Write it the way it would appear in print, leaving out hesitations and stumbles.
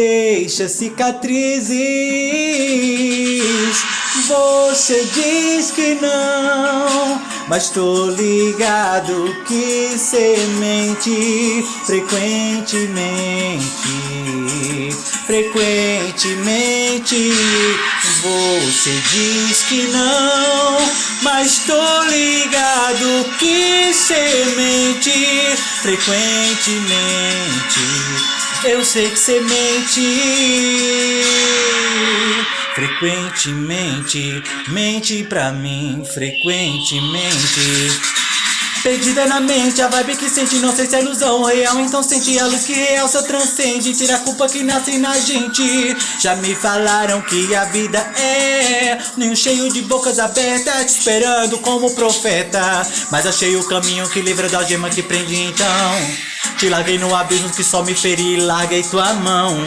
deixa cicatrizes. Você diz que não, mas tô ligado que cê mente frequentemente. Você diz que não, mas tô ligado que cê mente frequentemente. Eu sei que cê mente frequentemente, mente pra mim frequentemente. Perdida na mente, a vibe que sente, não sei se é ilusão ou real. Então sente a luz que realça, transcende, tira a culpa que nasce na gente. Já me falaram que a vida é ninho cheio de bocas abertas, te esperando como profeta. Mas achei o caminho que livra da algema que prende, então te larguei no abismo que só me feri e larguei tua mão.